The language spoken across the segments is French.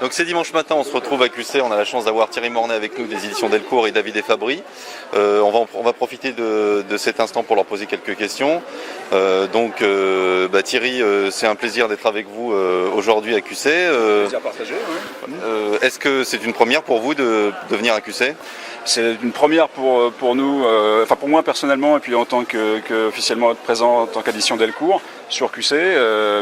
Donc c'est dimanche matin, on se retrouve à QC, on a la chance d'avoir Thierry Mornay avec nous des éditions Delcourt et David et Fabry. On va profiter de cet instant pour leur poser quelques questions. Thierry, c'est un plaisir d'être avec vous aujourd'hui à QC. Plaisir partagé, oui. Est-ce que c'est une première pour vous de venir à QC ? C'est une première pour nous, pour moi personnellement, et puis en tant qu'officiellement être présent en tant qu'édition Delcourt sur QC.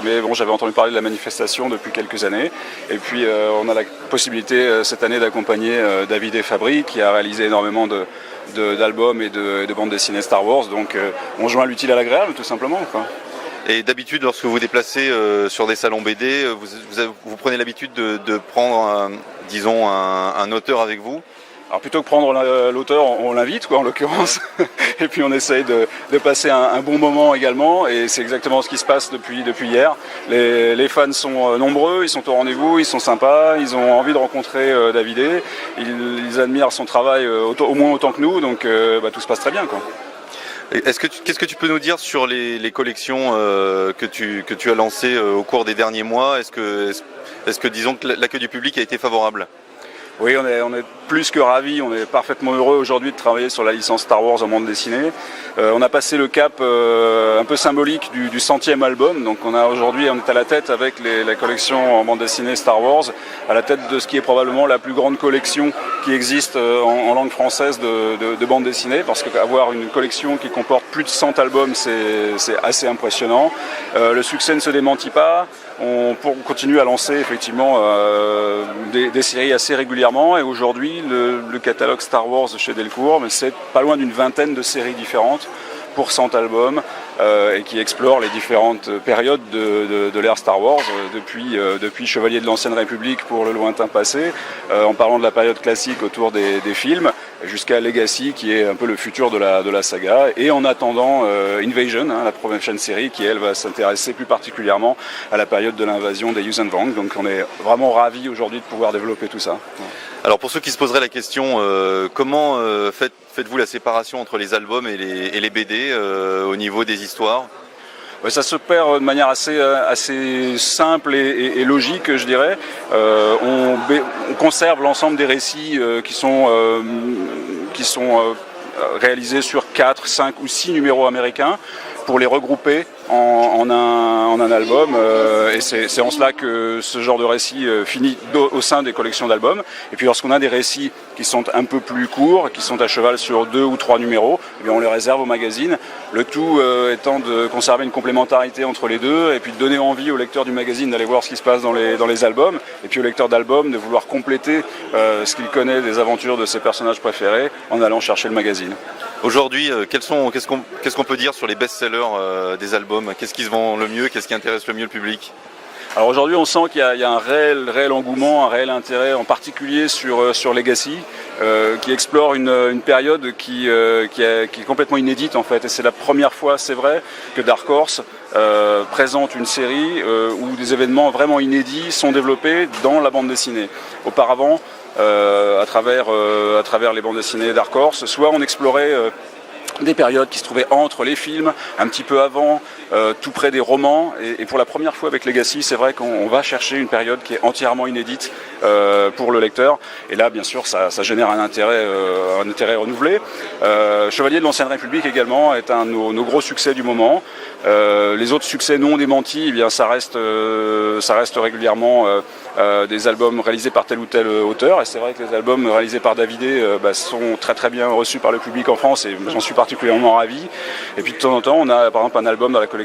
Mais bon, j'avais entendu parler de la manifestation depuis quelques années. Et puis on a la possibilité cette année d'accompagner David et Fabry, qui a réalisé énormément d'albums et de bandes dessinées Star Wars. Donc on joint l'utile à l'agréable, tout simplement, quoi. Et d'habitude, lorsque vous vous déplacez sur des salons BD, vous prenez l'habitude de prendre, un auteur avec vous ? Alors plutôt que prendre l'auteur, on l'invite, quoi, en l'occurrence, et puis on essaye de passer un bon moment également, et c'est exactement ce qui se passe depuis hier. Les fans sont nombreux, ils sont au rendez-vous, ils sont sympas, ils ont envie de rencontrer David, ils admirent son travail au moins autant que nous, donc tout se passe très bien, quoi. Qu'est-ce que tu peux nous dire sur les collections que tu as lancées au cours des derniers mois ? Est-ce que disons que l'accueil du public a été favorable ? Oui, on est plus que ravis, on est parfaitement heureux aujourd'hui de travailler sur la licence Star Wars en bande dessinée. On a passé le cap un peu symbolique du 100e album, donc on est à la tête avec la collection en bande dessinée Star Wars, à la tête de ce qui est probablement la plus grande collection qui existe en langue française de bande dessinée, parce qu'avoir une collection qui comporte plus de 100 albums, c'est assez impressionnant. Le succès ne se démentit pas. On continue à lancer effectivement des séries assez régulièrement, et aujourd'hui le catalogue Star Wars chez Delcourt, mais c'est pas loin d'une vingtaine de séries différentes pour 100 albums et qui explore les différentes périodes de l'ère Star Wars, depuis Chevalier de l'Ancienne République pour le lointain passé, en parlant de la période classique autour des films, jusqu'à Legacy qui est un peu le futur de la saga, et en attendant Invasion, la prochaine série qui elle va s'intéresser plus particulièrement à la période de l'invasion des Yuuzhan Vong. Donc on est vraiment ravis aujourd'hui de pouvoir développer tout ça. Alors pour ceux qui se poseraient la question, comment faites-vous la séparation entre les albums et les BD au niveau des histoires ? Ça se perd de manière assez simple et logique, je dirais. On conserve l'ensemble des récits qui sont réalisés sur 4, 5 ou 6 numéros américains pour les regrouper en un album, et c'est en cela que ce genre de récit finit au sein des collections d'albums. Et puis lorsqu'on a des récits qui sont un peu plus courts, qui sont à cheval sur 2 ou 3 numéros, eh bien on les réserve au magazine, le tout étant de conserver une complémentarité entre les deux, et puis de donner envie au lecteur du magazine d'aller voir ce qui se passe dans les albums, et puis au lecteur d'album de vouloir compléter ce qu'il connaît des aventures de ses personnages préférés en allant chercher le magazine. Aujourd'hui, qu'est-ce qu'on peut dire sur les best-sellers des albums ? Qu'est-ce qui se vend le mieux ? Qu'est-ce qui intéresse le mieux le public ? Alors aujourd'hui, on sent qu'il y a un réel engouement, un réel intérêt, en particulier sur Legacy, qui explore une période qui est complètement inédite en fait. Et c'est la première fois, c'est vrai, que Dark Horse présente une série où des événements vraiment inédits sont développés dans la bande dessinée. Auparavant, à travers les bandes dessinées Dark Horse, soit on explorait des périodes qui se trouvaient entre les films, un petit peu avant, tout près des romans, et pour la première fois avec Legacy, c'est vrai qu'on va chercher une période qui est entièrement inédite pour le lecteur, et là bien sûr ça génère un intérêt renouvelé. Chevalier de l'Ancienne République également est un de nos gros succès du moment. Les autres succès non démentis, eh bien, ça reste régulièrement des albums réalisés par tel ou tel auteur, et c'est vrai que les albums réalisés par David sont très très bien reçus par le public en France, et j'en suis particulièrement ravi. Et puis de temps en temps on a par exemple un album dans la collection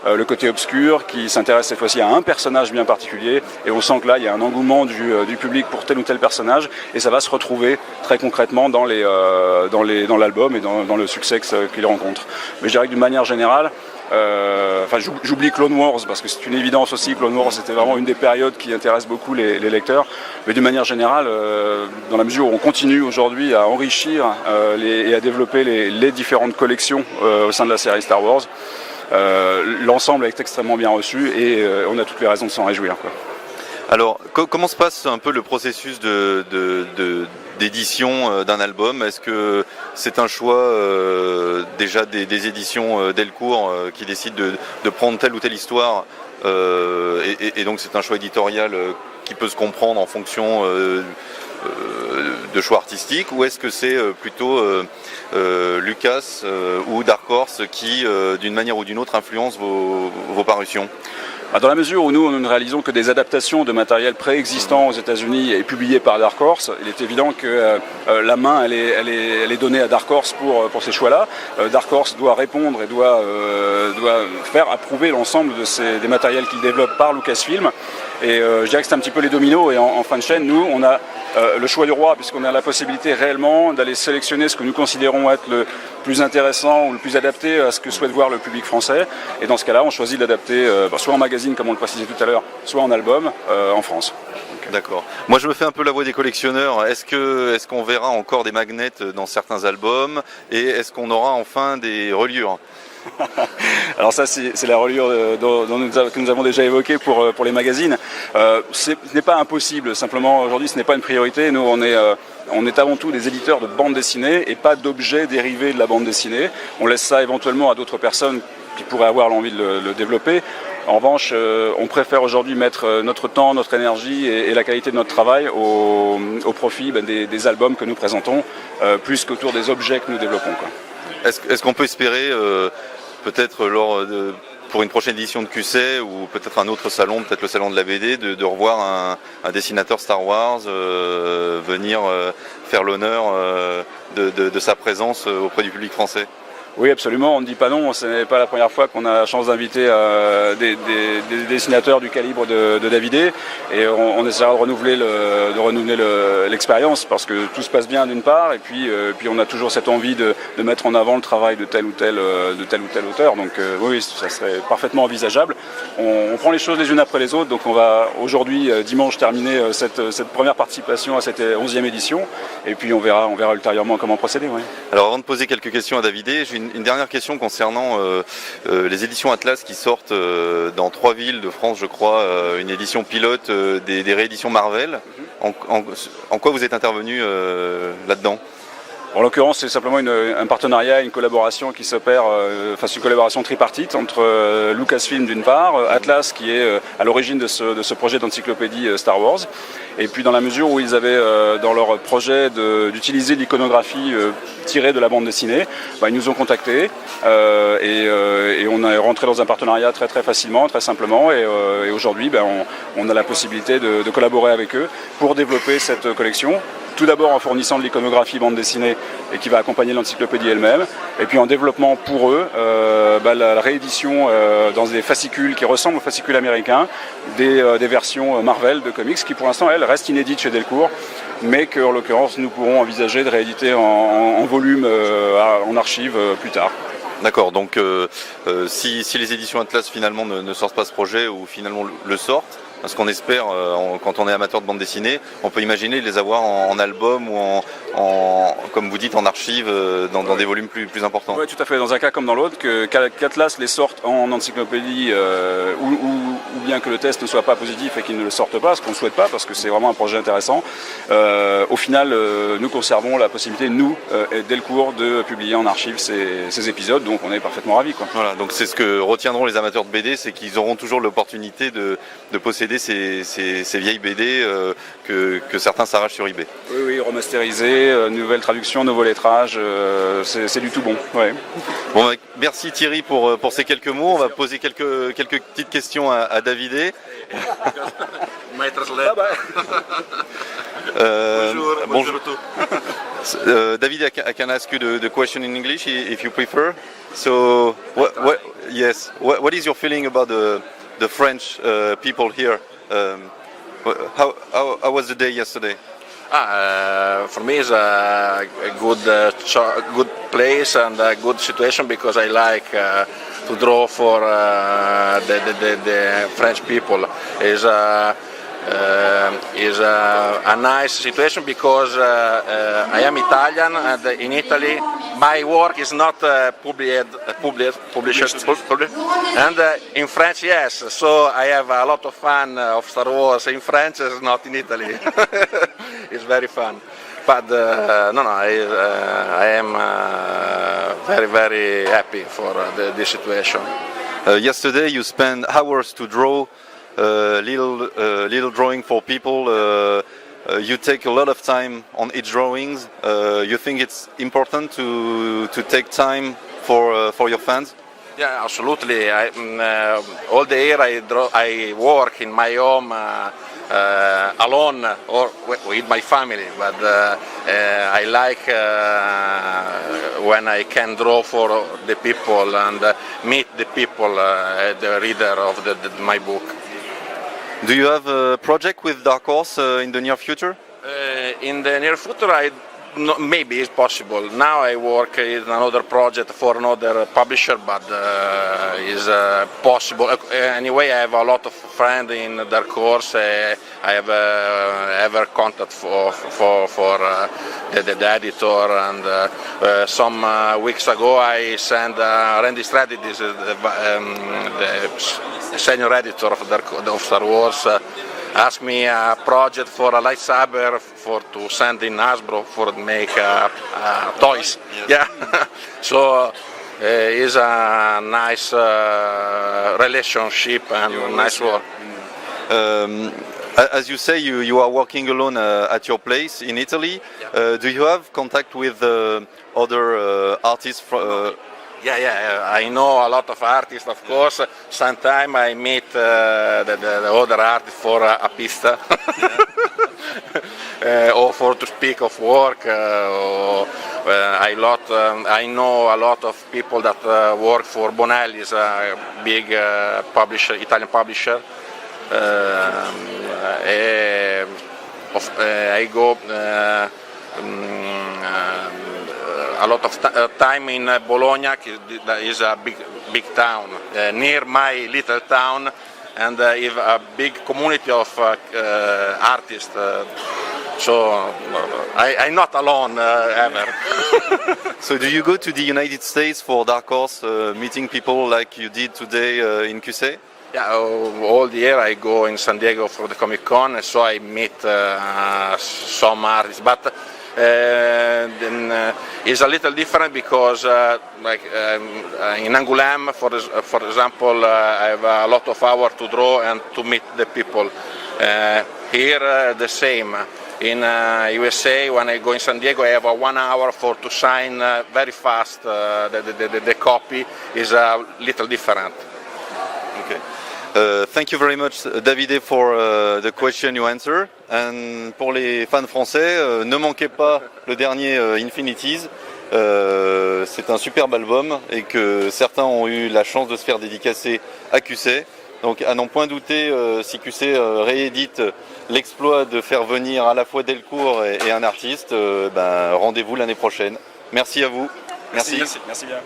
Le Côté Obscur qui s'intéresse cette fois-ci à un personnage bien particulier, et on sent que là il y a un engouement du public pour tel ou tel personnage, et ça va se retrouver très concrètement dans l'album et dans le succès qu'il rencontre. Mais je dirais que d'une manière générale, j'oublie Clone Wars parce que c'est une évidence aussi. Clone Wars c'était vraiment une des périodes qui intéresse beaucoup les lecteurs, mais d'une manière générale, dans la mesure où on continue aujourd'hui à enrichir et à développer les différentes collections au sein de la série Star Wars, l'ensemble est extrêmement bien reçu, et on a toutes les raisons de s'en réjouir, quoi. Alors, comment se passe un peu le processus d'édition d'un album ? Est-ce que c'est un choix déjà des éditions Delcourt qui décident de prendre telle ou telle histoire et donc c'est un choix éditorial qui peut se comprendre en fonction de choix artistiques, ou est-ce que c'est plutôt Lucas ou Dark Horse qui, d'une manière ou d'une autre, influence vos parutions? Dans la mesure où nous ne réalisons que des adaptations de matériel préexistant aux États-Unis et publié par Dark Horse, il est évident que la main elle est donnée à Dark Horse pour ces choix-là. Dark Horse doit répondre et doit faire approuver l'ensemble des matériels qu'il développe par Lucasfilm. Et je dirais que c'est un petit peu les dominos, et en fin de chaîne, nous, on a le choix du roi, puisqu'on a la possibilité réellement d'aller sélectionner ce que nous considérons être le plus intéressant ou le plus adapté à ce que souhaite voir le public français. Et dans ce cas-là, on choisit de l'adapter soit en magazine, comme on le précisait tout à l'heure, soit en album en France. D'accord. Moi, je me fais un peu la voix des collectionneurs. Est-ce qu'on verra encore des magnets dans certains albums, et est-ce qu'on aura enfin des reliures? Alors ça, c'est la reliure que nous avons déjà évoquée pour les magazines. Ce n'est pas impossible, simplement aujourd'hui ce n'est pas une priorité. Nous on est avant tout des éditeurs de bande dessinée et pas d'objets dérivés de la bande dessinée. On laisse ça éventuellement à d'autres personnes qui pourraient avoir l'envie de le développer. En revanche, on préfère aujourd'hui mettre notre temps, notre énergie et la qualité de notre travail au profit des albums que nous présentons, plus qu'autour des objets que nous développons, quoi. Est-ce qu'on peut espérer, peut-être pour une prochaine édition de QC, ou peut-être un autre salon, peut-être le salon de la BD, de revoir un dessinateur Star Wars venir faire l'honneur de sa présence auprès du public français? Oui, absolument, on ne dit pas non. Ce n'est pas la première fois qu'on a la chance d'inviter des dessinateurs du calibre de Davidé, et on essaiera de renouveler l'expérience, parce que tout se passe bien d'une part, et puis on a toujours cette envie de mettre en avant le travail de tel ou tel auteur. Donc oui, ça serait parfaitement envisageable. On prend les choses les unes après les autres, donc on va aujourd'hui, dimanche, terminer cette première participation à cette 11e édition, et puis on verra ultérieurement comment procéder. Oui. Alors avant de poser quelques questions à Davidé, j'ai une dernière question concernant les éditions Atlas qui sortent dans 3 villes de France, je crois, une édition pilote des rééditions Marvel. En quoi vous êtes intervenu là-dedans? En l'occurrence, c'est simplement un partenariat, une collaboration qui s'opère, c'est une collaboration tripartite entre Lucasfilm d'une part, Atlas qui est à l'origine de ce projet d'encyclopédie Star Wars, et puis dans la mesure où ils avaient dans leur projet d'utiliser l'iconographie tirée de la bande dessinée, ils nous ont contactés et on est rentré dans un partenariat très très facilement, très simplement, et aujourd'hui on a la possibilité de collaborer avec eux pour développer cette collection. Tout d'abord en fournissant de l'iconographie bande dessinée et qui va accompagner l'encyclopédie elle-même, et puis en développement pour eux la réédition dans des fascicules qui ressemblent aux fascicules américains, des versions Marvel de comics qui pour l'instant elles restent inédites chez Delcourt, mais qu'en l'occurrence nous pourrons envisager de rééditer en volume en archive plus tard. D'accord, donc si les éditions Atlas finalement ne sortent pas ce projet, ou finalement le sortent, parce qu'on espère, quand on est amateur de bande dessinée, on peut imaginer les avoir en album ou comme vous dites, en archive, dans des volumes plus importants. Oui, tout à fait. Dans un cas comme dans l'autre, qu'Atlas les sorte en encyclopédie, ou bien que le test ne soit pas positif et qu'il ne le sorte pas, ce qu'on ne souhaite pas, parce que c'est vraiment un projet intéressant. Au final, nous conservons la possibilité, nous, Delcourt, de publier en archive ces épisodes, donc on est parfaitement ravis, quoi. Voilà, donc c'est ce que retiendront les amateurs de BD, c'est qu'ils auront toujours l'opportunité de posséder ces vieilles BD que certains s'arrachent sur eBay. Oui, remasterisé, nouvelle traduction, nouveau lettrage, c'est du tout bon. Ouais. Bon, merci Thierry pour ces quelques mots. On va poser quelques petites questions à Davidé. Bonjour. David, I can ask you the question in English if you prefer. So, what is your feeling about the French people here? How was the day yesterday? For me, it's a good place and a good situation, because I like to draw for the French people. Is a nice situation, because I am Italian, and in Italy my work is not published, and in French, yes. So I have a lot of fun of Star Wars in French, not in Italy. It's very fun. But I am very, very happy for this situation. Yesterday you spent hours to draw little drawing for people. You take a lot of time on each drawings. You think it's important to take time for your fans? Yeah, absolutely. All the year I work in my home alone or with my family, but I like when I can draw for the people and meet the people, the reader of my book. Do you have a project with Dark Horse in the near future? In the near future, maybe it's possible. Now I work in another project for another publisher, but it's possible. Anyway, I have a lot of friends in Dark Horse. I have ever contact for the editor, and some weeks ago I sent Randy Strategies, the senior editor of Star Wars, asked me a project for a lightsaber to send in Hasbro for make toys. Yes. Yeah, so it's a nice relationship and You're nice work. As you say, you are working alone at your place in Italy. Yeah. Do you have contact with other artists? Yeah, I know a lot of artists, of course. Sometimes I meet the other artists for a pista, or for to speak of work. I know a lot of people that work for Bonelli's, a big publisher, Italian publisher. I go a lot of time in Bologna. That is a big town near my little town, and a big community of artists. So I'm not alone ever. So do you go to the United States for Dark Horse, meeting people like you did today in QC? Yeah, all the year I go in San Diego for the Comic Con, and so I meet some artists. But it's a little different because, in Angoulême, for example, I have a lot of hours to draw and to meet the people. Here, the same. In USA, when I go in San Diego, I have 1 hour to sign very fast. The copy is a little different. Okay. Thank you very much, Davide, for the question you answer. And pour les fans français, ne manquez pas le dernier Infinities. C'est un superbe album et que certains ont eu la chance de se faire dédicacer à QC. Donc à n'en point douter, si QC réédite l'exploit de faire venir à la fois Delcourt et un artiste, rendez-vous l'année prochaine. Merci à vous. Merci bien.